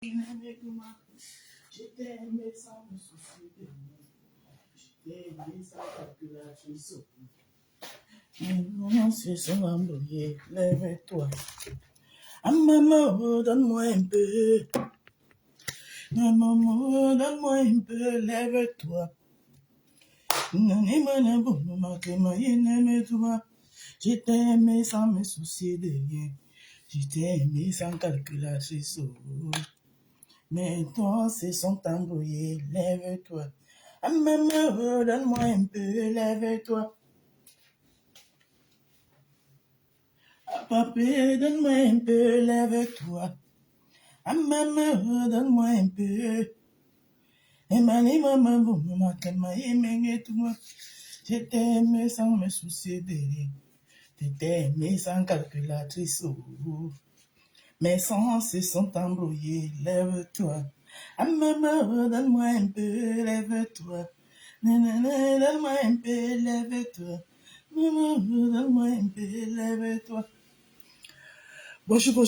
Je t'aimais sans me soucier de moi. Je t'aimais sans calculatrice. Non, c'est son embrouillé, lève-toi. Ah maman, donne-moi un peu. Ah maman, donne-moi un peu, lève-toi. Je t'aimais sans me soucier de rien. Je t'aimais sans calculatrice. Mais toi, c'est son embrouillé, lève-toi. Ah maman, donne-moi un peu, lève-toi. Ah papa, donne-moi un peu, lève-toi. Ah maman, donne-moi un peu. Et maman, maman, toi. Je t'aimais sans me soucier de rien. Je t'aimais sans calculatrice. Mes sens se sont embrouillés, lève-toi. Ah maman, donne-moi un peu, lève-toi. Nanana, donne-moi un peu, lève-toi. Maman, donne-moi un peu, lève-toi. Bonjour à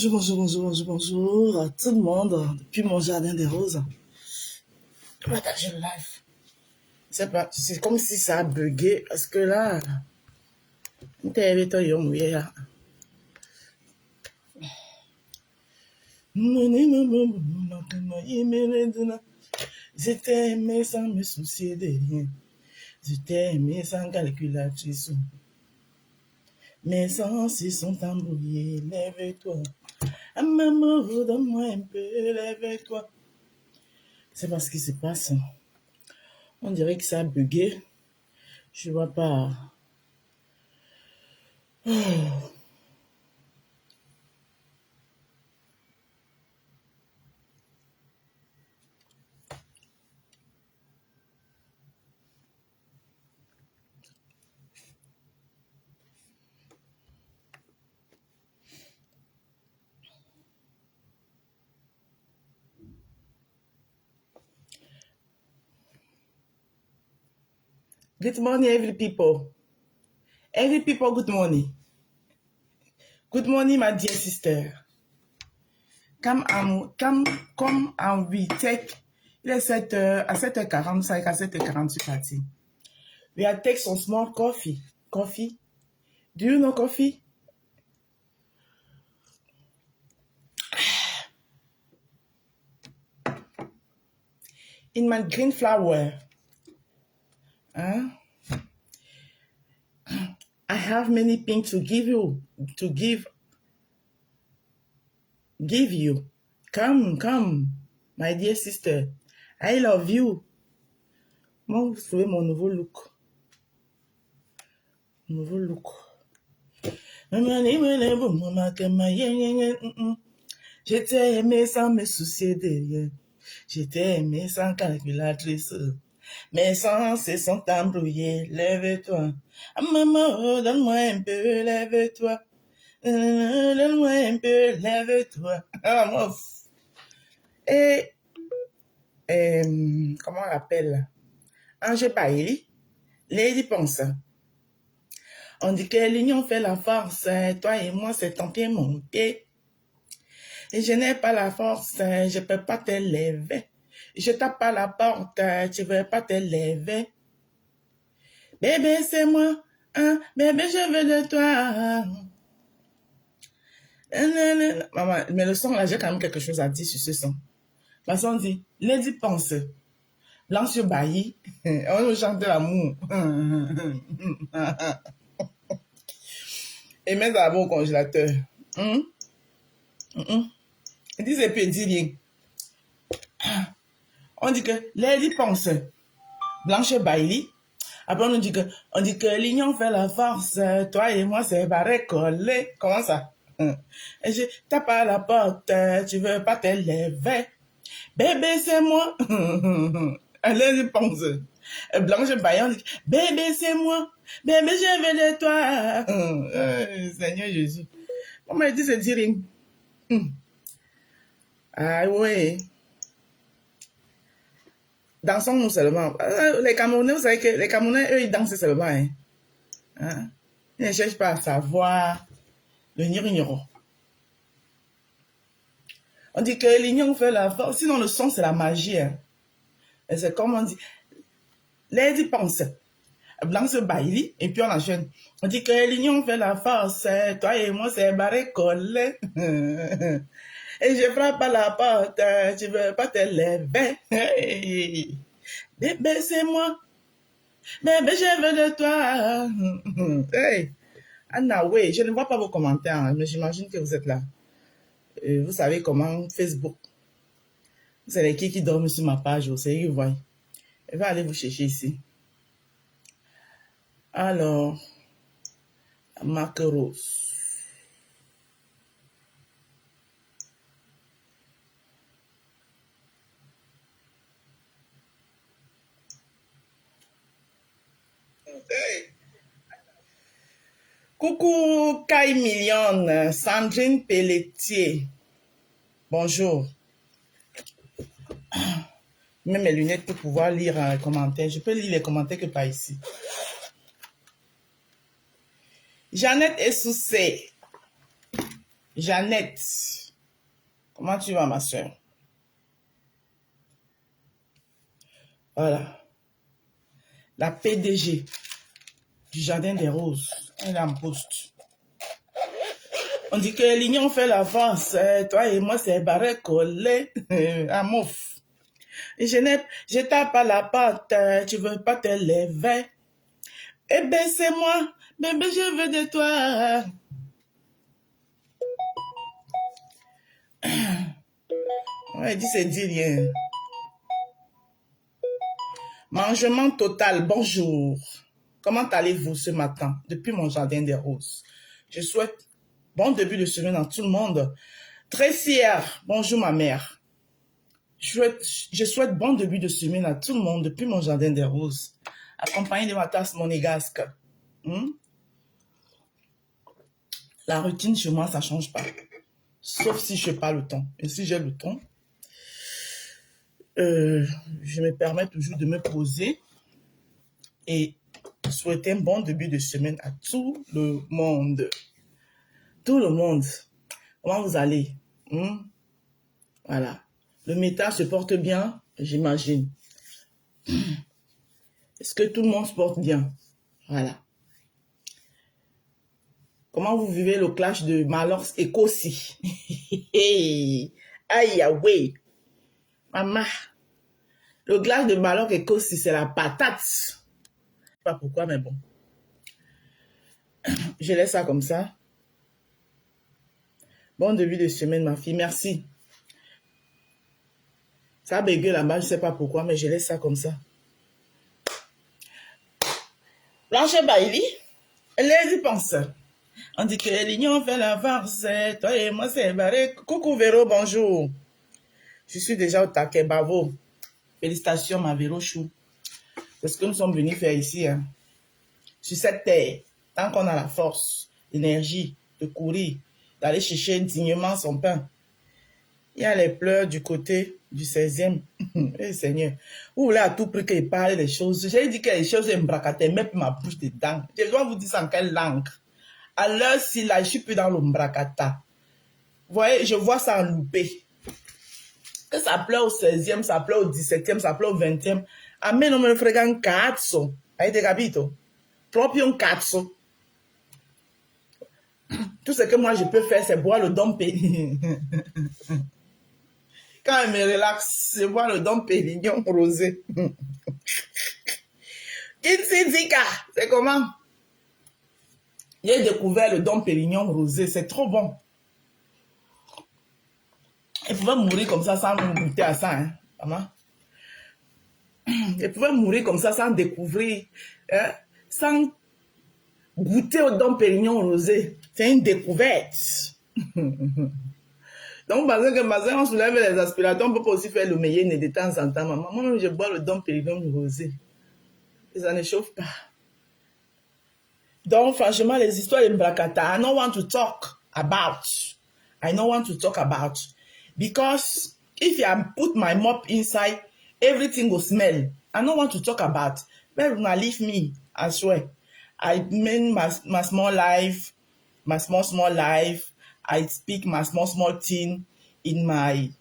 tout le monde depuis mon jardin des roses. Partage le live. C'est comme si ça a bugué parce que là, j'étais aimé sans me soucier de rien. J'étais aimé sans calculatrice. Mes sens se sont embrouillés, lève-toi. Ah maman, donne-moi un peu, lève-toi. C'est pas ce qui se passe. On dirait que ça a bugué. Je vois pas. Good morning, every people. Every people, good morning. Good morning, my dear sister. Come and we take. Il est 7h, à 7h45, à 7h48 parti. We are take some small coffee. Coffee. Do you know coffee? In my green flower. Huh? I have many things to give you. Give you. Come, my dear sister. I love you. Moi, vous trouvez mon nouveau look. Nouveau look. Je t'ai aimé sans me soucier de rien. Je t'ai aimé sans calculatrice. Mes sens se sont embrouillés, lève-toi. Ah maman, donne-moi un peu, lève-toi. Donne-moi un peu, lève-toi. Et, comment on l'appelle? Angé Bailly, Lady Ponce. On dit que l'union fait la force, toi et moi c'est ton pied, mon pied. Et je n'ai pas la force, je peux pas te lever. Je tape à la porte, tu veux pas te lever. Bébé, c'est moi, hein, bébé, je veux de toi. Maman, mais le son là, j'ai quand même quelque chose à dire sur ce son. Ma son dit, Lady Ponce, Blanche Bailly, on nous chante l'amour. Et mets d'abord au congélateur. Il dit, c'est petit, rien. On dit que Lady Ponce, Blanche Bailly. Après, on dit que l'union fait la force. Toi et moi, c'est barré collé. Comment ça? Et je tape à la porte. Tu veux pas te lever? Bébé, c'est moi. Lady Ponce. Blanche Bailly, on dit, bébé, c'est moi. Bébé, je veux de toi. Seigneur Jésus. On m'a dit, c'est dire rien. Ah ouais. Dansons-nous seulement. Les Camerounais, vous savez que les Camerounais, eux, ils dansent seulement. Hein? Ils ne cherchent pas à savoir le niro. On dit que l'union fait la force. Sinon, le son, c'est la magie. Hein. Et c'est comme on dit. Les pense. Blanc se baille. Et puis on enchaîne. On dit que l'union fait la force. Toi et moi, c'est barré collé. Et je frappe à la porte. Tu veux pas te lever. Bébé, c'est moi. Bébé, je veux de toi. Hey. Anna, oui, je ne vois pas vos commentaires, mais j'imagine que vous êtes là. Vous savez comment Facebook. C'est les qui dorment sur ma page, vous savez, vous voyez. Je vais aller vous chercher ici. Alors, Marc Rose. Hey. Coucou Kai Million, Sandrine Pelletier. Bonjour. Même mes lunettes pour pouvoir lire les commentaires. Je peux lire les commentaires que par ici. Jeannette Essoussé. Jeannette. Comment tu vas, ma soeur? Voilà. La PDG du Jardin des Roses. Elle est en poste. On dit que l'union fait la force. Toi et moi, c'est barré collé. À mouf. Je tape à la porte, tu veux pas te lever. Eh ben, c'est moi, bébé, je veux de toi. Ouais, dit c'est dit rien. Mangement total, bonjour. Comment allez-vous ce matin depuis mon jardin des roses? Je souhaite bon début de semaine à tout le monde. Très fière, bonjour ma mère. Je souhaite bon début de semaine à tout le monde depuis mon jardin des roses, accompagné de ma tasse monégasque. La routine chez moi, ça ne change pas. Sauf si je n'ai pas le temps. Et si j'ai le temps, je me permets toujours de me poser et souhaiter un bon début de semaine à tout le monde. Tout le monde. Comment vous allez? Voilà. Le méta se porte bien, j'imagine. Est-ce que tout le monde se porte bien? Voilà. Comment vous vivez le clash de Malors et Kossi? Aïe, ouais. Maman. Le clash de Malors et Kossi, c'est la patate. Je sais pas pourquoi, mais bon. Je laisse ça comme ça. Bon début de semaine, ma fille. Merci. Ça a bégué là-bas, je ne sais pas pourquoi, mais je laisse ça comme ça. Blanche Bailey, elle y pense. On dit que l'union fait la farce. Toi et moi, c'est barré. Coucou Véro, bonjour. Je suis déjà au taquet, bravo. Félicitations, ma Véro Chou. C'est ce que nous sommes venus faire ici. Hein. Sur cette terre, tant qu'on a la force, l'énergie de courir, d'aller chercher dignement son pain. Il y a les pleurs du côté du 16e. Eh Seigneur, vous voulez à tout prix qu'il parle des choses. J'ai dit que les choses sont bracatées, même ma bouche dedans. Je dois vous dire ça en quelle langue. À l'heure, si là, je suis plus dans l'ombracata. Vous voyez, je vois ça en loupé. Que ça pleure au 16e, ça pleure au 17e, ça pleure au 20e. A me non me frega un cazzo. Avete capito? Proprio un cazzo. Tout ce que moi je peux faire, c'est boire le Dom Pérignon. Quand elle me relaxe, c'est boire le Dom Pérignon rosé. Kinsidika, c'est comment? J'ai découvert le Dom Pérignon rosé, c'est trop bon. Elle pouvait mourir comme ça sans goûter à ça, hein, maman. Elle pouvait mourir comme ça sans découvrir, hein, sans goûter au Dom Pérignon rosé. C'est une découverte. Donc, parce que on soulève les aspirateurs, on peut pas aussi faire le meilleur de temps en temps. Maman, moi, je bois le Dom Pérignon rosé. Et ça ne chauffe pas. Donc, franchement, les histoires de Mbrakata, I don't want to talk about. I don't want to talk about. Because if I put my mop inside, everything will smell. I don't want to talk about. But when I leave me, I swear. I mean my small life, my small life. I speak my small thing. in my,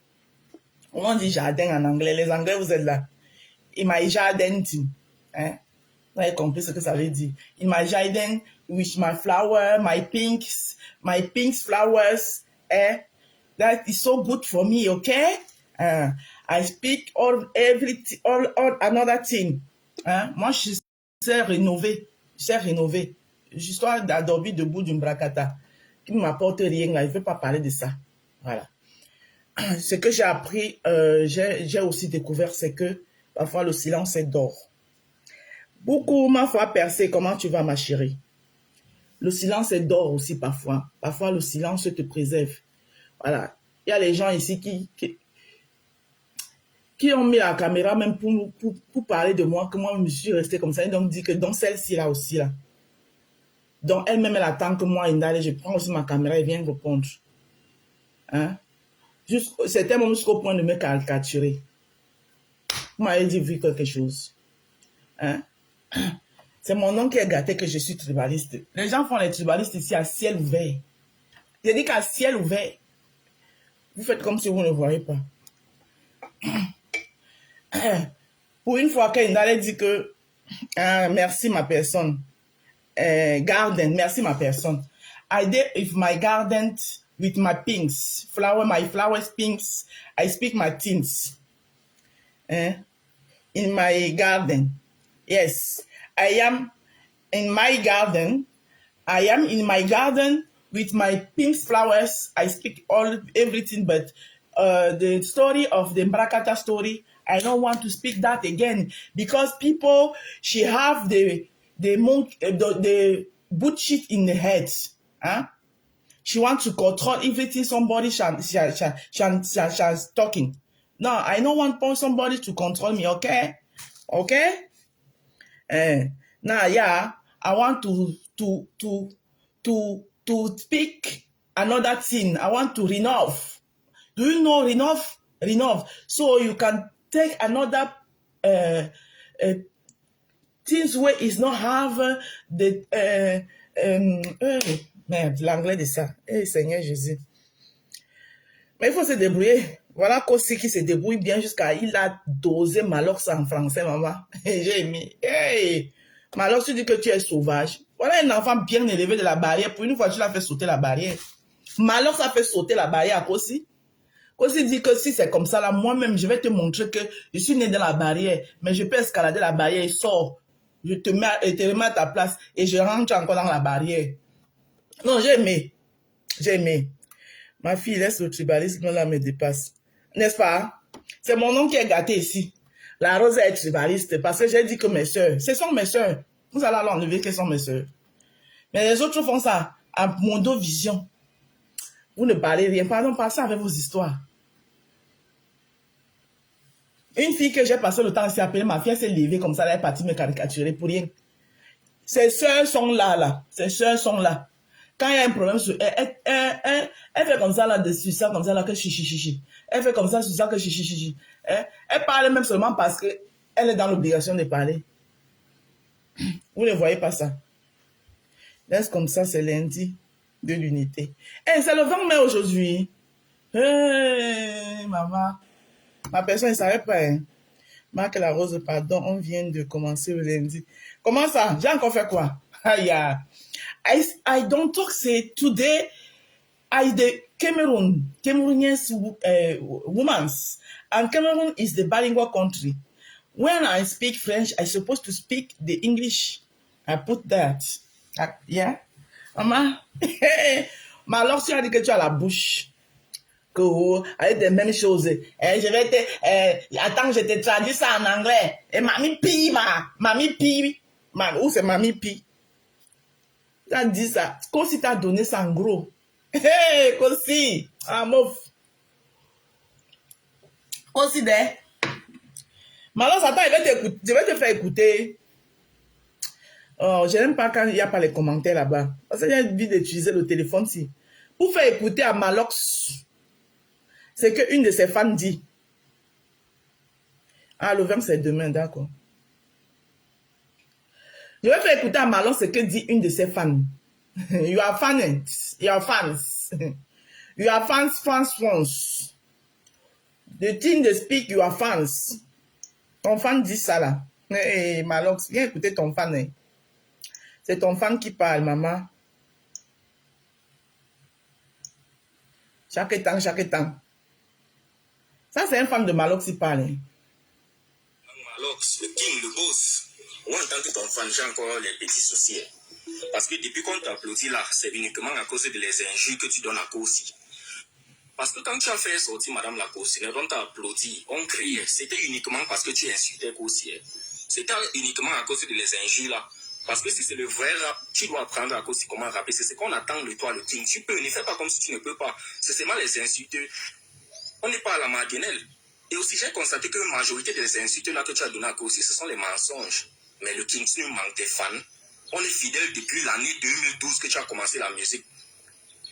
comment on dit jardin en anglais? Les Anglais, vous êtes là. In my garden. Hein? Vous avez compris ce que ça veut dire. In my garden, with my flower, my pinks flowers. Eh? That is so good for me, okay? I speak all another thing. Hein? Moi, je sais rénover. Je sais rénover. L'histoire d'Adobe debout d'une bracata qui ne m'apporte rien, là, je ne veux pas parler de ça. Voilà. Ce que j'ai appris, j'ai aussi découvert, c'est que parfois le silence est d'or. Beaucoup m'ont fait percer. Comment tu vas, ma chérie? Le silence est d'or aussi parfois. Parfois, le silence te préserve. Voilà. Il y a les gens ici qui ont mis la caméra même pour parler de moi, que moi, je me suis restée comme ça. Et donc, dit que dans celle-ci, là aussi, là. Donc, elle-même, elle attend que moi, Indale, je prends aussi ma caméra et viens répondre. Hein? C'était même jusqu'au point de me caricaturer. Vous m'avez dit, vu quelque chose. Hein? C'est mon nom qui est gâté que je suis tribaliste. Les gens font les tribalistes ici à ciel ouvert. J'ai dit qu'à ciel ouvert, vous faites comme si vous ne voyez pas. Pour une fois qu'Indale dit que merci ma personne. Garden, merci ma personne. I did with my garden with my pinks. My flowers pinks. I speak my things. In my garden. Yes. I am in my garden. I am in my garden with my pink flowers. I speak everything, but the story of the Mbrakata story, I don't want to speak that again because people, she have the bullshit in the head. Huh? She wants to control everything somebody she's talking. No, I don't want somebody to control me, okay? Okay? Now, yeah, I want to speak another thing. I want to renove. Do you know renove? Renove. So you can take another things where it's not have merde, l'anglais de ça. Seigneur Jésus. Mais il faut se débrouiller. Voilà Kossi qui se débrouille bien jusqu'à il a dosé Malox en français, maman. J'ai aimé. Hey! Malox, tu dis que tu es sauvage. Voilà un enfant bien élevé de la barrière. Pour une fois, tu l'as fait sauter la barrière. Malox a fait sauter la barrière à Kossi. Kossi dit que si c'est comme ça, là, moi-même, je vais te montrer que je suis né dans la barrière, mais je peux escalader la barrière et sors. Je te remets à ta place et je rentre encore dans la barrière. Non, j'ai aimé. J'ai aimé. Ma fille, laisse le tribalisme là me dépasse. N'est-ce pas? C'est mon nom qui est gâté ici. La Rose est tribaliste parce que j'ai dit que mes soeurs, ce sont mes soeurs. Vous allez l'enlever que ce sont mes soeurs. Mais les autres font ça à Mondo Vision. Vous ne parlez rien. Pardon, passez avec vos histoires. Une fille que j'ai passé le temps ici à appeler, ma fille s'est levée comme ça, elle est partie me caricaturer pour rien. Ses soeurs sont là, là. Ses soeurs sont là. Quand il y a un problème, elle fait comme ça, là, dessus ça, comme ça, là, que chichi. Elle fait comme ça, sur ça, que chichi. Elle parle même seulement parce qu'elle est dans l'obligation de parler. Vous ne voyez pas ça. Laisse comme ça, c'est lundi de l'unité. C'est le 20 mai aujourd'hui. Maman. Ma personne ne savait pas. Hein. Marc la Rose, pardon, on vient de commencer le lundi. Comment ça? J'ai encore fait quoi? I don't talk say today. I the Cameroonian women, and Cameroon is the bilingual country. When I speak French, I supposed to speak the English. I put that. Yeah, maman. Mais alors tu as dit que tu as la bouche. Que avec des mêmes choses. Je vais te attends, je te traduis ça en anglais. Et mamie pi mamie pi. Où c'est mamie pi? Tu as dit ça. Comme si tu as donné ça en gros. Hey, Kossi. Ah, mouf. Kossi, mais alors, attends, je vais te faire écouter. Oh, je n'aime pas quand il n'y a pas les commentaires là-bas. Parce que j'ai envie d'utiliser le téléphone si. Pour faire écouter à Malox. C'est qu'une de ses fans dit. Ah, le 20, c'est demain, d'accord. Je vais faire écouter à Malon ce que dit une de ses fans. You are fans. You are fans. The thing they speak, you are fans. Ton fan dit ça là. Hey, Malox, viens écouter ton fan. Hein. C'est ton fan qui parle, maman. Chaque temps. Ça, c'est un fan de Malox qui parle. Hein. Malox, le king, le boss. Moi, en tant que ton fan, j'ai encore les petits soucis. Parce que depuis qu'on t'applaudit là, c'est uniquement à cause de les injures que tu donnes à Kosi. Parce que quand tu as fait sortir Madame la Kosi, on t'a applaudi, on criait. C'était uniquement parce que tu insultais Kosi. C'était uniquement à cause de les injures là. Parce que si c'est le vrai rap, tu dois apprendre à Kosi comment rapper. C'est ce qu'on attend de toi, le king. Tu peux, ne fais pas comme si tu ne peux pas. C'est seulement les insultes. On n'est pas à la marginelle. Et aussi, j'ai constaté que la majorité des insultes là que tu as données à Kosi, ce sont les mensonges. Mais le king, tu nous manques tes fans. On est fidèles depuis l'année 2012 que tu as commencé la musique.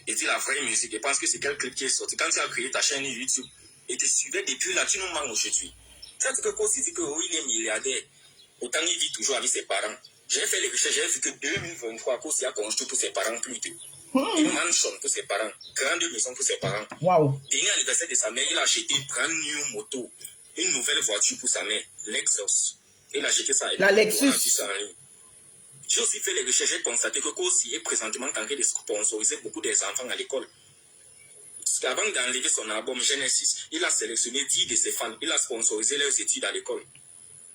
Et dis la vraie musique. Et pense que c'est quel clip qui est sorti. Quand tu as créé ta chaîne YouTube et tu suivais depuis là, tu nous manques aujourd'hui. Tu as dit que Kosi dit que oh, il est milliardaire. Autant il vit toujours avec ses parents. J'ai fait les recherches, j'ai vu que 2023, Kosi a construit pour ses parents plus de une mansion pour ses parents, grande maison pour ses parents. Wow. Dernier anniversaire de sa mère, il a acheté une brand new moto, une nouvelle voiture pour sa mère, Lexus. Il a acheté ça. La Lexus. J'ai aussi fait les recherches, j'ai constaté que Kosi est présentement en train de sponsoriser beaucoup des enfants à l'école. Avant d'enlever son album Genesis, il a sélectionné 10 de ses fans, il a sponsorisé leurs études à l'école.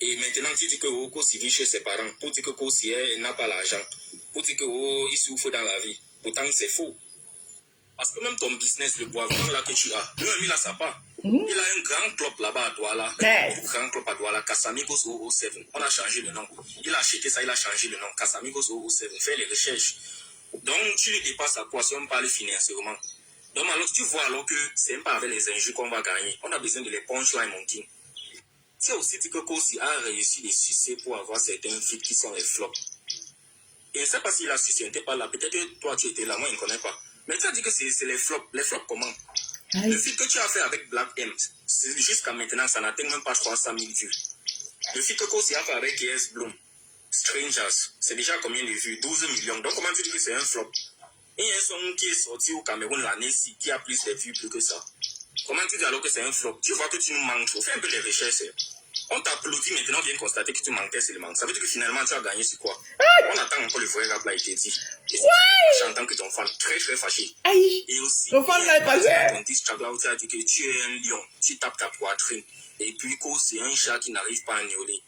Et maintenant, tu dis que Kosi vit chez ses parents, pour dire que Kosi n'a pas l'argent, pour dire qu'il souffre dans la vie. Pourtant, c'est faux. Parce que même ton business, le boisement là que tu as, lui, il a sa part. Il a un grand club là-bas à Douala. Un grand club à Douala, Casamigos 007. On a changé le nom. Il a acheté ça, il a changé le nom. Casamigos 007. Fais les recherches. Donc, tu le dépasses à quoi si on parle financièrement. Donc, alors, tu vois alors que c'est pas avec les injures qu'on va gagner. On a besoin de les punchlines, mon king. Tu as aussi dit que Kosi a réussi les succès pour avoir certains feats qui sont les flops. Et je ne sais pas s'il a su, tu n'étais pas là. Peut-être que toi, tu étais là, moi, je ne connais pas. Mais tu as dit que c'est les flops. Les flops, comment? Aïe. Le feat que tu as fait avec Black M, jusqu'à maintenant, ça n'atteint même pas 300 000 vues. Le feat que Kosi a fait avec KS Bloom, Strangers, c'est déjà combien de vues? 12 millions. Donc, comment tu dis que c'est un flop? Il y a un son qui est sorti au Cameroun l'année-ci qui a plus de vues plus que ça. Comment tu dis alors que c'est un flop? Tu vois que tu nous manques trop. Fais un peu les recherches. On t'applaudit maintenant, on vient constater que tu manquais seulement. Ça veut dire que finalement, tu as gagné sur quoi? On attend encore le vrai rap là, il t'est dit. Et c'est en tant que ton fan, très très fâché. Aïe. Et aussi, ton fan là est passé. Ton disque là où tu as dit que tu es un lion, tu tapes ta poitrine. Et puis, c'est un chat qui n'arrive pas à miauler.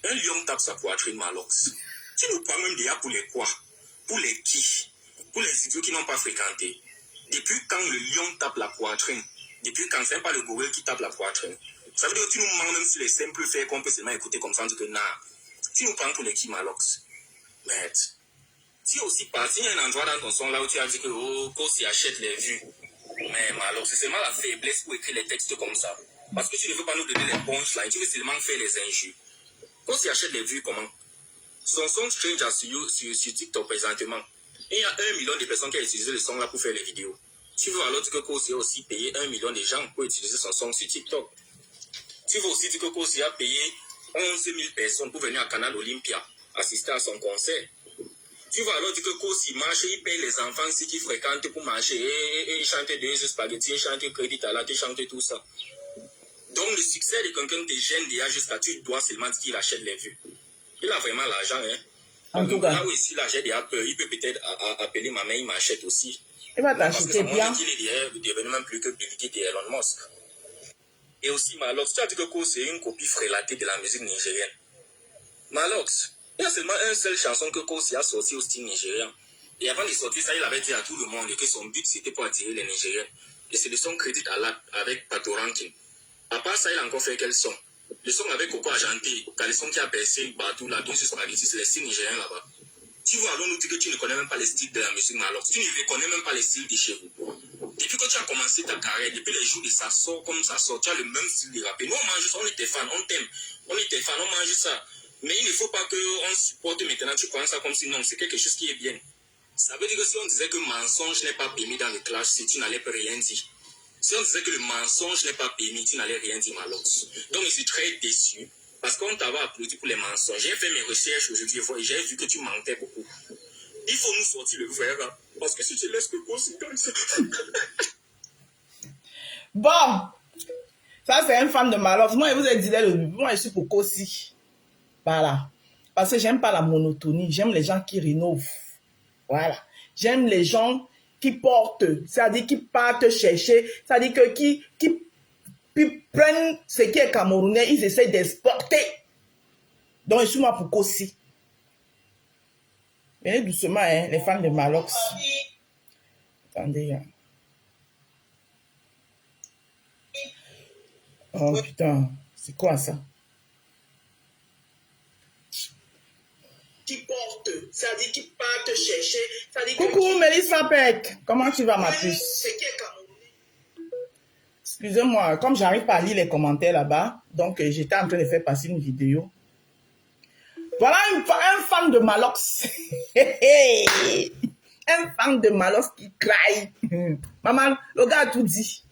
Un lion tape sa poitrine, Malox. Tu nous parles même déjà pour les quoi? Pour les qui? Pour les idiots qui n'ont pas fréquenté. Depuis quand le lion tape la poitrine? Depuis quand c'est pas le gorille qui tape la poitrine? Ça veut dire que tu nous manques même sur les simples faits qu'on peut seulement écouter comme ça, on dit que tu nous prends pour les qui, Malox. Mais tu es aussi parti, il y a un endroit dans ton son là où tu as dit que Kosi achète les vues. Mais Malox, c'est seulement la faiblesse pour écrire les textes comme ça. Parce que tu ne veux pas nous donner les punchlines, tu veux seulement faire les injures. Kosi achète les vues comment? Son son Stranger sur TikTok présentement. Et il y a 1 million de personnes qui ont utilisé le son là pour faire les vidéos. Tu veux alors dire que Kosi a aussi payé 1 million de gens pour utiliser son son sur TikTok. Tu veux aussi dire que Kosi a payé 11 000 personnes pour venir à Canal Olympia assister à son concert. Tu vas alors dire que Kosi marche, il paye les enfants ici qui fréquentent pour marcher. Et il chante des spaghettis, il chante crédit à la, il chante tout ça. Donc le succès de quelqu'un te gêne déjà jusqu'à tu dois seulement dire qu'il achète les vues. Il a vraiment l'argent, hein. En tout cas. Là où ici, là, j'ai déjà peur. Il peut peut-être appeler ma mère, il m'achète aussi. Il va t'acheter bien. Parce qu'il est devenu même plus que Bill Gates et Elon Musk. Et aussi, Malox, tu as dit que Kosi est une copie frélatée de la musique nigérienne. Malox, il y a seulement une seule chanson que Kosi a sortie au style nigérien. Et avant de sortir ça, il avait dit à tout le monde que son but c'était pour attirer les Nigériens. Et c'est le son Crédit à l'Art avec Pato Rankin. À part ça, il a encore fait quel son? Le son avec Coco Argenté, le son qui a percé partout là, donc c'est le style nigérien là-bas. Tu vois, alors nous dit que tu ne connais même pas le style de la musique Malox. Tu ne reconnais même pas le style de chez vous. Depuis que tu as commencé ta carrière, depuis les jours de ça sort comme ça sort, tu as le même style de rapper. Nous, on mange ça, on est tes fans, on t'aime. On est tes fans, on mange ça. Mais il ne faut pas qu'on supporte maintenant, tu prends ça comme si non, c'est quelque chose qui est bien. Ça veut dire que si on disait que mensonge n'est pas permis dans le clash, si tu n'allais rien dire. Si on disait que le mensonge n'est pas permis, tu n'allais rien dire, Malox. Donc je suis très déçu. Parce qu'on t'avait applaudi pour les mensonges. J'ai fait mes recherches aujourd'hui et j'ai vu que tu mentais beaucoup. Il faut nous sortir le vrai rap. Parce que si tu laisses que Kosi gagne ça... Bon, ça c'est un fan de Malox. Moi, je vous ai dit, moi je suis pour Kossi. Voilà. Parce que j'aime pas la monotonie. J'aime les gens qui rénovent. Voilà. J'aime les gens qui portent. C'est-à-dire qui partent chercher. C'est-à-dire que qui prennent ce qui est camerounais, ils essaient d'exporter. Donc, je suis moi pour Kossi. Venez doucement, hein, les fans de Malox. Attendez. Hein. Oh putain, c'est quoi ça? Qui porte, c'est-à-dire qui partent chercher. Coucou Mélissa Peck, comment tu vas ma puce? Excusez-moi, comme j'arrive pas à lire les commentaires là-bas, donc j'étais en train de faire passer une vidéo. Voilà un fan de Malox. Un fan de Malox qui crie. Maman, le gars a tout dit.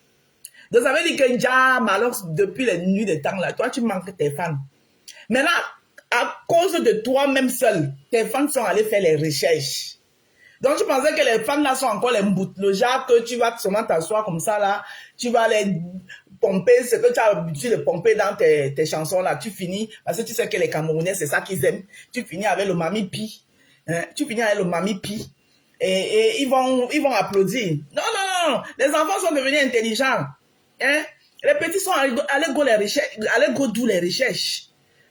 Donc ça veut dire que déjà Malox, depuis les nuits des temps là, toi tu manques tes fans. Maintenant, à cause de toi-même seul, tes fans sont allés faire les recherches. Donc, je pensais que les fans là sont encore les mbouts. Le genre que tu vas seulement t'asseoir comme ça là, tu vas les pomper, ce que tu as l'habitude de pomper dans tes chansons là, tu finis, parce que tu sais que les Camerounais, c'est ça qu'ils aiment. Tu finis avec le Mami Pi. Hein? Tu finis avec le Mami Pi. Et ils vont applaudir. Non, non, non, les enfants sont devenus intelligents. Hein? Les petits sont allés go d'où les recherches.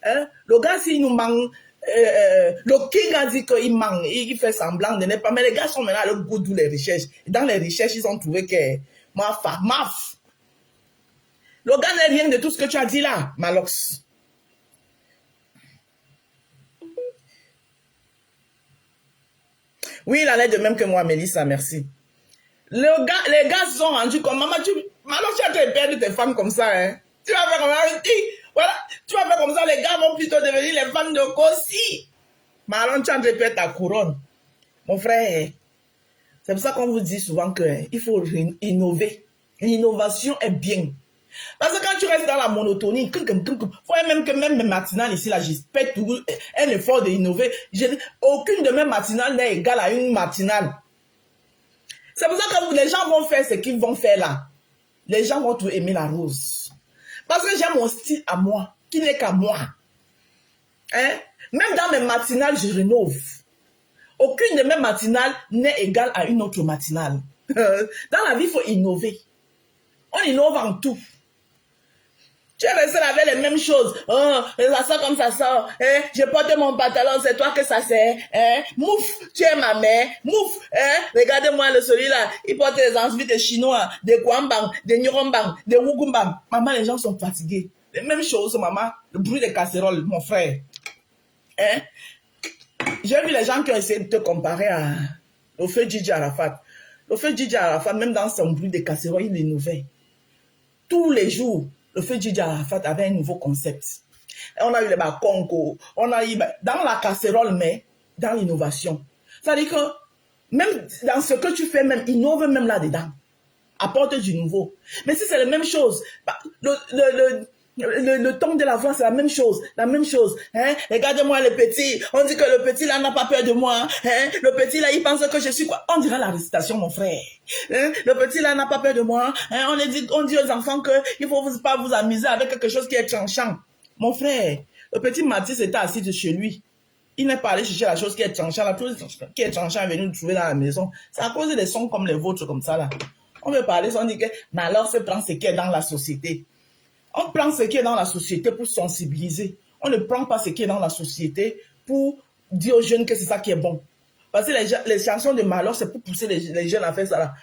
Hein? Le gars, s'il nous manque, le king a dit qu'il manque, il fait semblant de ne pas, mais les gars sont maintenant allés go d'où les recherches. Et dans les recherches, ils ont trouvé que maf. Le gars n'est rien de tout ce que tu as dit là, Malox. Oui, il en est de même que moi, Mélissa, merci. Les gars se sont rendus comme maman, Malox, tu as te perdre tes femmes comme ça, hein. Tu vas faire comme ça, voilà, tu vas faire comme ça, les gars vont plutôt devenir les fans de Kossi. Malon, tu as de perdre ta couronne. Mon frère, c'est pour ça qu'on vous dit souvent qu'il faut innover. L'innovation est bien. Parce que quand tu restes dans la monotonie, faut même que même mes matinales ici, là, j'espère toujours un effort d'innover. Aucune de mes matinales n'est égale à une matinale. C'est pour ça que les gens vont faire ce qu'ils vont faire là. Les gens vont tout aimer la rose. Parce que j'ai mon style à moi, qui n'est qu'à moi. Hein? Même dans mes matinales, je rénove. Aucune de mes matinales n'est égale à une autre matinale. Dans la vie, il faut innover. On innove en tout. Tu es resté avec les mêmes choses. Oh, ça sort comme ça sort. Hein? Je porte mon pantalon, c'est toi que ça sert. Hein? Mouf, tu es ma mère. Mouf, hein? Regardez-moi celui-là. Il porte des ensuite des Chinois, des Guambang, des Nyorombang, des Wugumbang. Maman, les gens sont fatigués. Les mêmes choses, maman. Le bruit des casseroles, mon frère. Hein? J'ai vu les gens qui ont essayé de te comparer à au feu Gigi Arafat. Le feu Gigi Arafat, même dans son bruit des casseroles, il innovait. Tous les jours, le feu Gigi Arafat avait un nouveau concept. Et on a eu les bakonko, on a eu dans la casserole, mais dans l'innovation. C'est-à-dire que même dans ce que tu fais, même innove même là-dedans. Apporte du nouveau. Mais si c'est la même chose, le ton de la voix, c'est la même chose. Hein? Regardez-moi le petit. On dit que le petit là n'a pas peur de moi. Hein? Le petit là, il pense que je suis quoi? On dirait la récitation, mon frère. Hein? Le petit là n'a pas peur de moi. Hein? On dit aux enfants qu'il ne faut pas vous amuser avec quelque chose qui est tranchant. Mon frère, le petit Mathis était assis chez lui. Il n'est pas allé chercher la chose qui est tranchant. La chose qui est tranchant est venue le trouver dans la maison. C'est à cause des sons comme les vôtres, comme ça là. On veut parler, on dit que, mais alors, c'est prendre ce qui est dans la société. On prend ce qui est dans la société pour sensibiliser. On ne prend pas ce qui est dans la société pour dire aux jeunes que c'est ça qui est bon. Parce que les chansons de Malheur, c'est pour pousser les jeunes à faire ça là.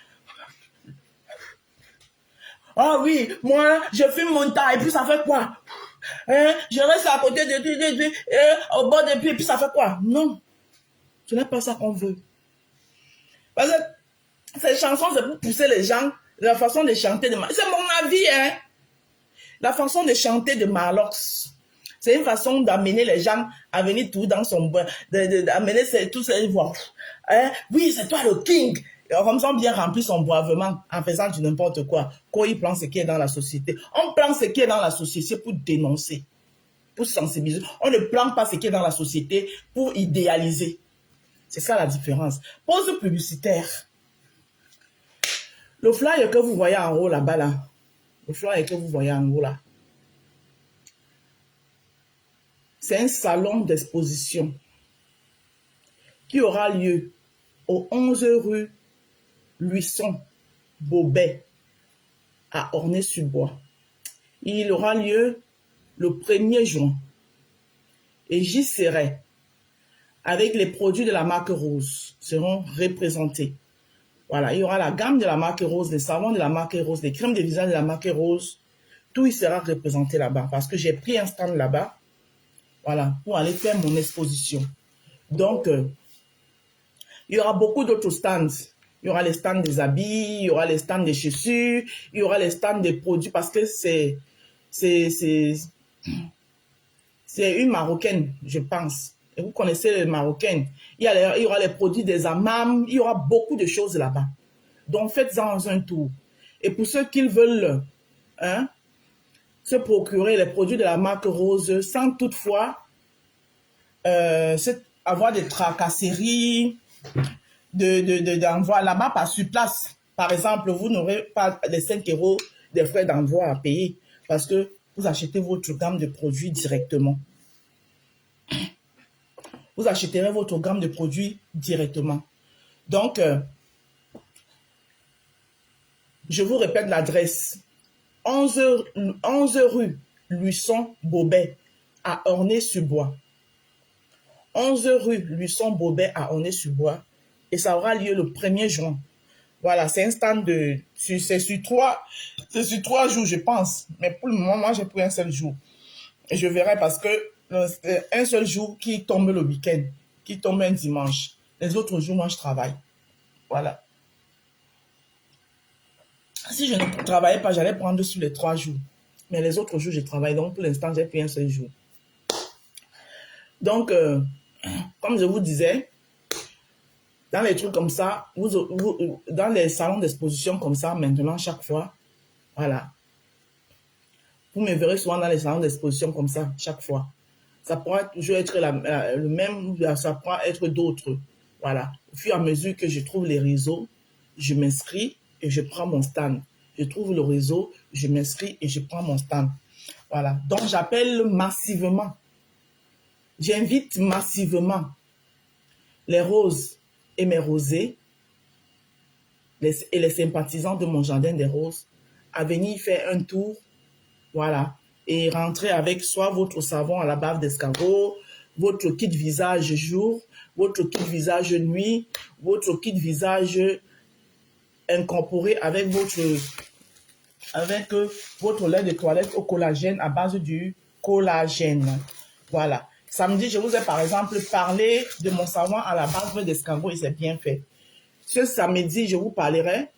Ah oui, moi, je fume mon tas et puis ça fait quoi? Hein? Je reste à côté au bord de pied et puis ça fait quoi? Non, ce n'est pas ça qu'on veut. Parce que ces chansons, c'est pour pousser les gens, la façon de chanter de Malox. C'est mon avis, hein. La façon de chanter de Malox, c'est une façon d'amener les gens à venir tout dans son bois, d'amener tous ces voix. Hein? Oui, c'est toi le king. Et comme ça, on vient remplir son boivement en faisant du n'importe quoi. Quand il prend ce qui est dans la société. On prend ce qui est dans la société pour dénoncer, pour sensibiliser. On ne prend pas ce qui est dans la société pour idéaliser. C'est ça la différence. Pause publicitaire. Le flyer que vous voyez en haut là-bas, là, le flyer que vous voyez en haut là. C'est un salon d'exposition qui aura lieu au 11 rue Luisson Bobet à Ornay-sur-Bois. Il aura lieu le 1er juin et j'y serai avec les produits de la marque Rose seront représentés. Voilà, il y aura la gamme de la marque Rose, les savons de la marque Rose, les crèmes de visage de la marque Rose. Tout y sera représenté là-bas parce que j'ai pris un stand là-bas, voilà, pour aller faire mon exposition. Donc, il y aura beaucoup d'autres stands. Il y aura les stands des habits, il y aura les stands des chaussures, il y aura les stands des produits parce que c'est une Marocaine, je pense. Et vous connaissez les Marocaines. Il y aura les produits des hammams, il y aura beaucoup de choses là-bas. Donc, faites-en un tour. Et pour ceux qui veulent se procurer les produits de la marque Rose sans toutefois avoir des tracasseries, d'envoi là-bas par sur place. Par exemple, vous n'aurez pas les 5 € de frais d'envoi à payer parce que vous achetez votre gamme de produits directement. Vous achèterez votre gamme de produits directement. Donc, je vous répète l'adresse. 11 rue Luisson Bobet à Ornay-sur-Bois. 11 rue Luisson Bobet à Ornay-sur-Bois. Et ça aura lieu le 1er juin. Voilà, c'est un stand de... C'est sur 3 jours, je pense. Mais pour le moment, moi, j'ai pris un seul jour. Et je verrai parce que un seul jour qui tombe le week-end, qui tombe un dimanche. Les autres jours, moi, je travaille. Voilà. Si je ne travaillais pas, j'allais prendre sur les 3 jours. Mais les autres jours, je travaille. Donc, pour l'instant, j'ai pris un seul jour. Donc, comme je vous disais, dans les trucs comme ça, dans les salons d'exposition comme ça, maintenant, chaque fois, voilà. Vous me verrez souvent dans les salons d'exposition comme ça, chaque fois. Ça pourra toujours être le même, ça pourra être d'autres. Voilà. Au fur et à mesure que je trouve les réseaux, je m'inscris et je prends mon stand. Je trouve le réseau, je m'inscris et je prends mon stand. Voilà. Donc, j'appelle massivement. J'invite massivement les roses et mes rosés et les sympathisants de mon jardin des roses à venir faire un tour. Voilà. Et rentrer avec soit votre savon à la bave d'escargot, votre kit visage jour, votre kit visage nuit, votre kit visage incorporé avec votre lait de toilette au collagène à base du collagène. Voilà. Samedi, je vous ai par exemple parlé de mon savon à la bave d'escargot et c'est bien fait. Ce samedi, je vous parlerai.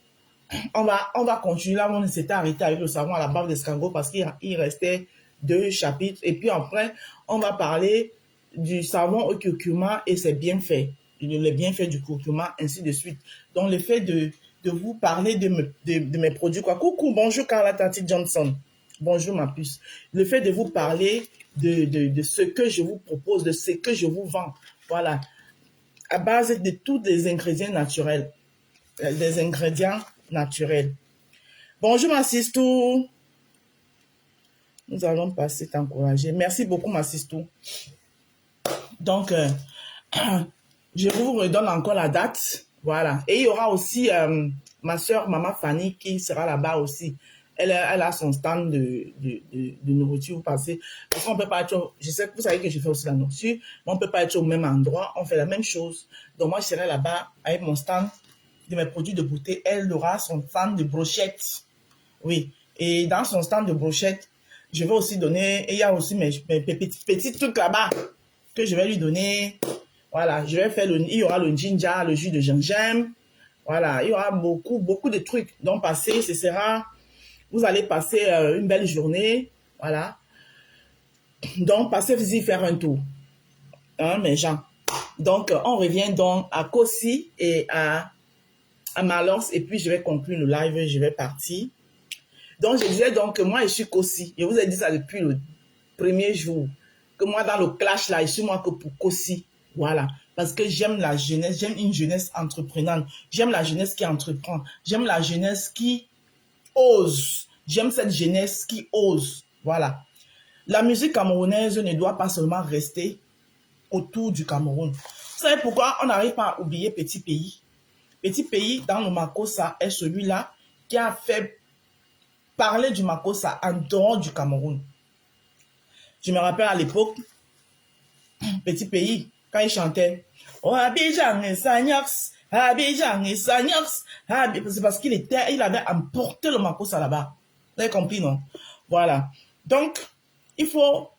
On va continuer là où on s'était arrêté avec le savon à la bave d'escargot parce qu'il restait 2 chapitres. Et puis après, on va parler du savon au curcuma et c'est bien fait. Les bienfaits du curcuma, ainsi de suite. Donc, le fait de vous parler de mes produits, quoi. Coucou, bonjour Carla Tati Johnson. Bonjour ma puce. Le fait de vous parler de ce que je vous propose, de ce que je vous vends. Voilà. À base de tous les ingrédients naturels. Des ingrédients naturels. Bonjour ma sistou. Nous allons passer t'encourager. Merci beaucoup ma sistou. Donc, je vous redonne encore la date. Voilà. Et il y aura aussi ma soeur, Maman Fanny, qui sera là-bas aussi. Elle a son stand de nourriture. Parce qu'on peut pas être... Je sais que vous savez que je fais aussi la nourriture. Mais on ne peut pas être au même endroit. On fait la même chose. Donc, moi, je serai là-bas avec mon stand de mes produits de beauté. Elle aura son stand de brochettes. Oui. Et dans son stand de brochettes, je vais aussi donner... Et il y a aussi mes petits trucs là-bas que je vais lui donner. Voilà. Je vais faire il y aura le ginger, le jus de gingembre. Voilà. Il y aura beaucoup de trucs. Donc, passer, ce sera... Vous allez passer une belle journée. Voilà. Donc, passez-y faire un tour. Hein, mes gens. Donc, on revient donc à Kossi et à Malance. Et puis, je vais conclure le live. Je vais partir. Donc, je disais donc que moi, je suis Kossi. Je vous ai dit ça depuis le premier jour. Que moi, dans le clash, là, je suis moi que pour Kossi. Voilà. Parce que j'aime la jeunesse. J'aime une jeunesse entreprenante. J'aime la jeunesse qui entreprend. J'aime la jeunesse qui ose. J'aime cette jeunesse qui ose. Voilà. La musique camerounaise ne doit pas seulement rester autour du Cameroun. Vous savez pourquoi on n'arrive pas à oublier Petit Pays? Petit Pays, dans le Makossa, est celui-là qui a fait parler du Makossa en dehors du Cameroun. Je me rappelle à l'époque, Petit Pays, quand il chantait « Oh, Abidjan et Sagnox, Abidjan et Sagnox », c'est parce qu'il avait emporté le Makossa là-bas. Vous avez compris, non? Voilà. Donc, il faut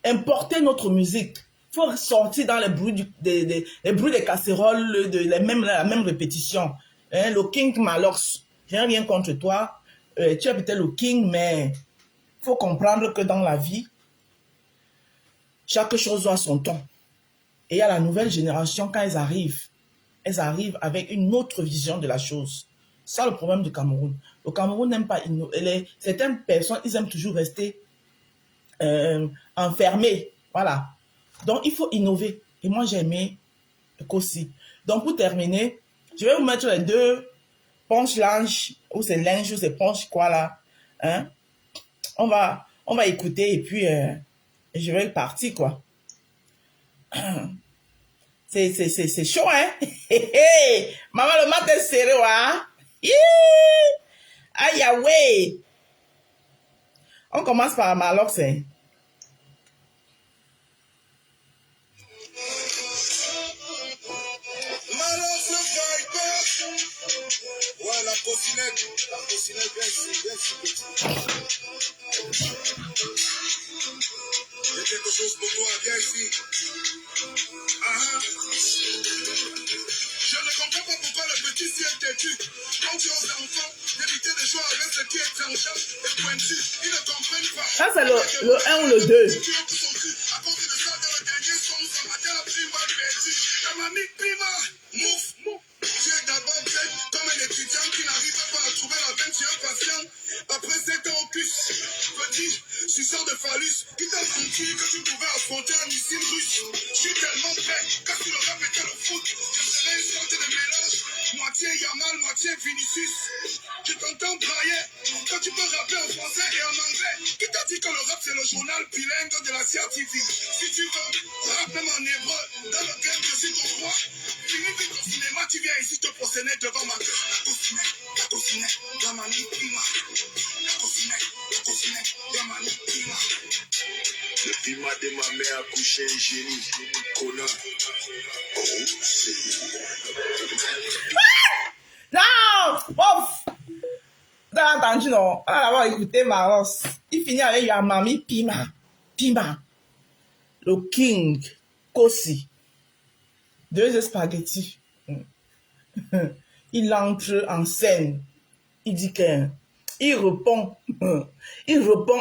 importer notre musique. Il faut sortir dans les bruits, les bruits des casseroles, la même répétition. Hein, le King Malox, je n'ai rien contre toi. Tu es peut-être le King, mais il faut comprendre que dans la vie, chaque chose a son temps. Et il y a la nouvelle génération, quand elles arrivent avec une autre vision de la chose. C'est le problème du Cameroun. Le Cameroun n'aime pas innover. Certaines personnes, ils aiment toujours rester enfermés. Voilà. Donc, il faut innover. Et moi, j'ai aimé Kossi. Donc, pour terminer, je vais vous mettre les deux punch linge, ou c'est linge, ou c'est punch quoi là. Hein? On va écouter et puis je vais partir quoi. C'est chaud, hein? Maman, le matin serré, hein? Aïe, ouais. On commence par Malox, hein? Ouais, la cocinette, viens ici. J'ai quelque chose pour toi, viens ici. Je ne comprends pas pourquoi le petit s'y est têtu. Quand tu aux enfants d'éviter de jouer avec ce qui est tranchant et pointu, ils ne comprennent pas. Ça, c'est le 1 ou le 2. À cause de ça, dans le dernier son, ça m'a dit la prima perdu. La mamie prima, mouf. Tu es d'abord bête comme un étudiant qui n'arrive pas à trouver la 21 patient. Après 7 ans au puce, petit, suceur de phallus, qui t'a menti que tu pouvais affronter un missile russe. Je suis tellement prêt, car si le rap était le foot, je serais une sorte de mélange, moitié Yamal, moitié Vinicius. Je t'entends brailler, quand tu peux rapper en français et en anglais. Qui t'a dit que le rap c'est le journal bilingue de la scientifique? Si tu veux, rappe même en hébreu, dans le game je suis ton roi. Finis vite au cinéma, tu viens ici te procéder devant ma gueule. La cocinette, la mamie prima. La cocinette, la mamie prima. Le pima de ma mère a couché un génie, connard. Oh, c'est... Non! Ouf! T'as entendu, non? On a d'abord écouté Maros. Il finit avec Yamami Pima. Le King Kossi. Deux spaghettis. Il entre en scène. Il dit que... Il répond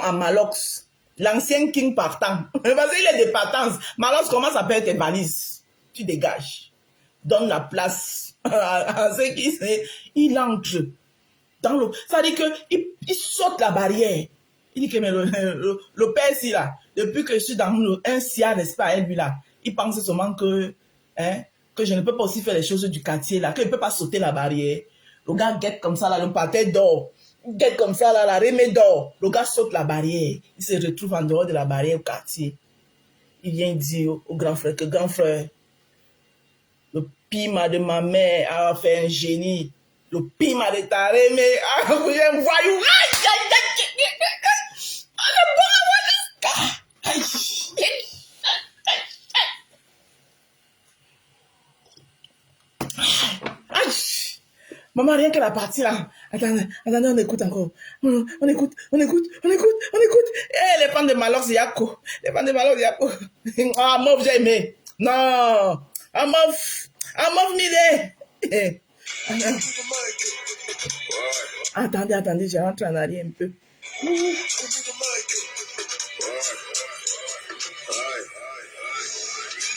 à Malox. L'ancien King partant. Parce qu'il est de partance. Malox commence à perdre tes valises. Tu dégages. Donne la place à ceux qui... Il entre dans le... Ça dit qu'il saute la barrière. Il dit que mais le père ici là, depuis que je suis dans un siège, n'est-ce pas, lui là, il pense seulement que je ne peux pas aussi faire les choses du quartier là, que je ne peux pas sauter la barrière. Le gars guette comme ça là, le pâté d'or. Il guette comme ça là, la remée d'or. Le gars saute la barrière. Il se retrouve en dehors de la barrière au quartier. Il vient dire au grand frère que grand frère, le pima de ma mère a fait un génie. Le pima de ta remée a fait un voyou. Maman, rien que la partie là. Attendez, on écoute encore. On écoute. Eh, les fans de Malox Yako. Ah, Mof, j'ai aimé. Non. Ah, Mof Mide. Attendez, je rentre en arrière un peu.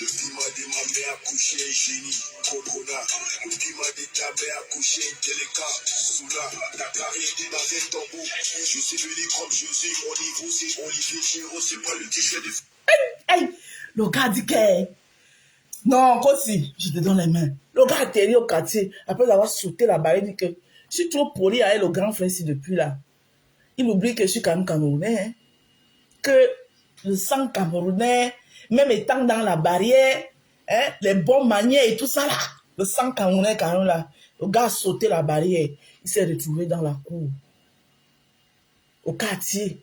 Le pima de ma mère a couché un génie, Corona. Le pima de ta mère a couché un délicat, Soula. Ta carrière est dans un tombeau. Je suis venu comme Jésus, mon niveau c'est Olivier Giraud, c'est pas le t-shirt de... Hey, le gars dit que... Non, Kossi, je te donne les mains. Le gars atterrit au quartier, après avoir sauté la barrière, il dit que je suis trop poli avec le grand frère ici depuis là. il oublie que je suis quand même camerounais, hein. Que le sang camerounais, même étant dans la barrière, hein, les bonnes manières et tout ça là, le sang camerounais quand même là, le gars a sauté la barrière, il s'est retrouvé dans la cour, au quartier.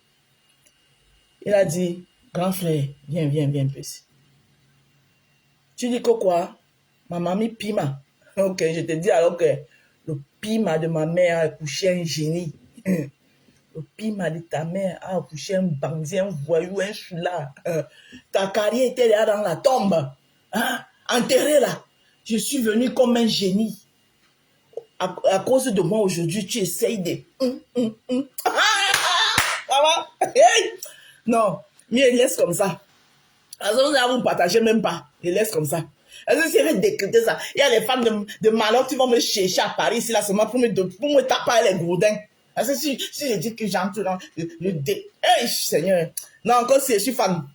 Il a dit, grand frère, viens un peu ici. Tu dis que quoi? Ma mamie Pima. Ok, je te dis alors que le Pima de ma mère a accouché un génie. Le Pima de ta mère a accouché un bandit, un voyou, un choulard. Ta carrière était là dans la tombe. Hein? Enterré là. Je suis venu comme un génie. À cause de moi aujourd'hui, tu essayes de... Ça va? Hey! Non, mais il laisse comme ça. Vous ne partagez même pas. Il laisse comme ça. Est-ce que si j'avais décrypté ça, il y a les femmes de Malheur qui vont me chercher à Paris ici là seulement pour me taper les gourdins. Est-ce que si je dis que j'entre dans le dé... Hey, Seigneur. Non, encore si je suis fan.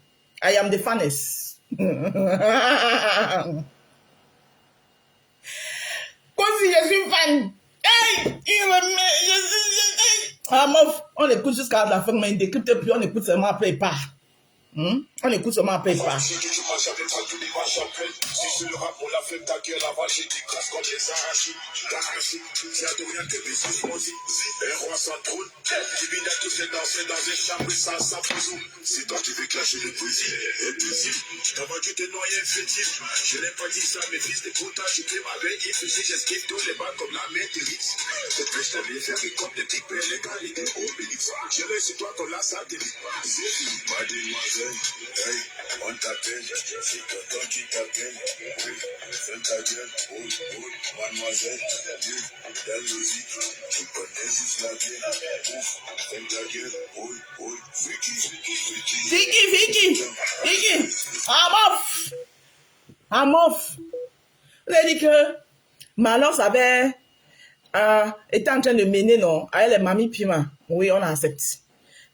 I am the faness. Comme si je suis fan. Hey, il me met... Ah, meuf, on écoute jusqu'à la fin, mais il ne décrypte plus, on écoute seulement après il part. On écoute seulement après il part. Si c'est le rap, on l'a fait ta gueule, la vache, et tu crasses comme les arachides. C'est à de rien que business maudit. Un roi sans trône, divine à tous les danser dans un chambre, ça fout. Si toi tu veux clasher le poésie, impossible. T'as vendu tes noyés fétiches. Je n'ai pas dit ça, mes fils de putain, je t'ai ma veille, il fait j'esquive tous les balles comme la main de Ritz. Cette pêche t'avais faire des comptes de big pay, les gars, les gars, au Bélix. J'ai réussi toi comme la satellite. C'est fini, mademoiselle. Hey, on t'appelle, c'est tonton qui t'appelle. Fais ta gueule, mademoiselle. La musique, tu connais juste la gueule. Ouf, fais ta gueule, Vicky. Amof. Vous avez dit que Malheur avait été en train de mener, non, avec les mamies Pima. Oui, on accepte.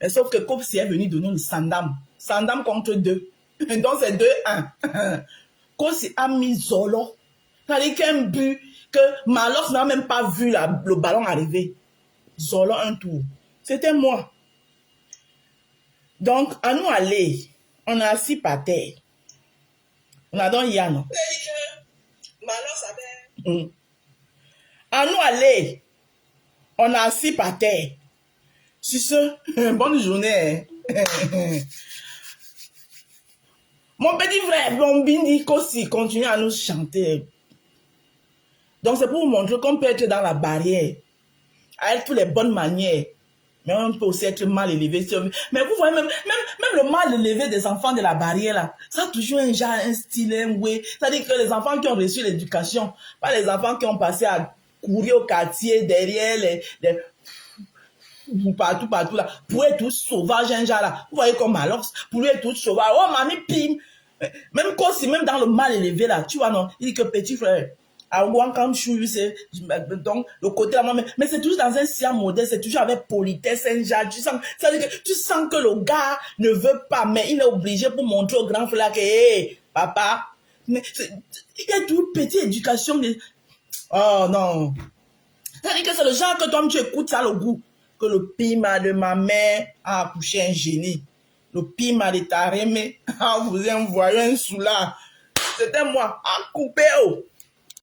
Mais sauf que Kopsi est venu donner le Sandam. Sandam contre 2. Donc c'est 2-1. Kopsi a mis Zolo. C'est-à-dire qu'un but que Malheur n'a même pas vu le ballon arriver. Zolo un tour. C'était moi. Donc, à nous aller, on a assis par terre. On a donc Yann. Malheur savait. À nous aller, on a assis par terre. C'est ça. Bonne journée. Mon petit frère, Bombindi Kossi, continue à nous chanter. Donc, c'est pour vous montrer qu'on peut être dans la barrière, avec toutes les bonnes manières. Mais on peut aussi être mal élevé. Mais vous voyez, même le mal élevé des enfants de la barrière, là, ça a toujours un genre, un style, un way. C'est-à-dire que les enfants qui ont reçu l'éducation, pas les enfants qui ont passé à courir au quartier, derrière partout là, pour être tout sauvage, un genre là. Vous voyez comme alors, pour lui être tout sauvage. Oh, mamie, pim! Même quand c'est même dans le mal élevé là, tu vois, non? Il dit que petit frère, donc le côté là, mais c'est toujours dans un siam modèle, c'est toujours avec politesse, un genre, tu sens que le gars ne veut pas, mais il est obligé pour montrer au grand frère que, hey, papa, mais il y a toute petite éducation de... Oh non, c'est-à-dire que c'est le genre que toi tu écoutes ça le goût, que le Pima de ma mère a accouché un génie, le Pima de ta remée a vous envoyé un soulard, c'était moi, à couper, oh.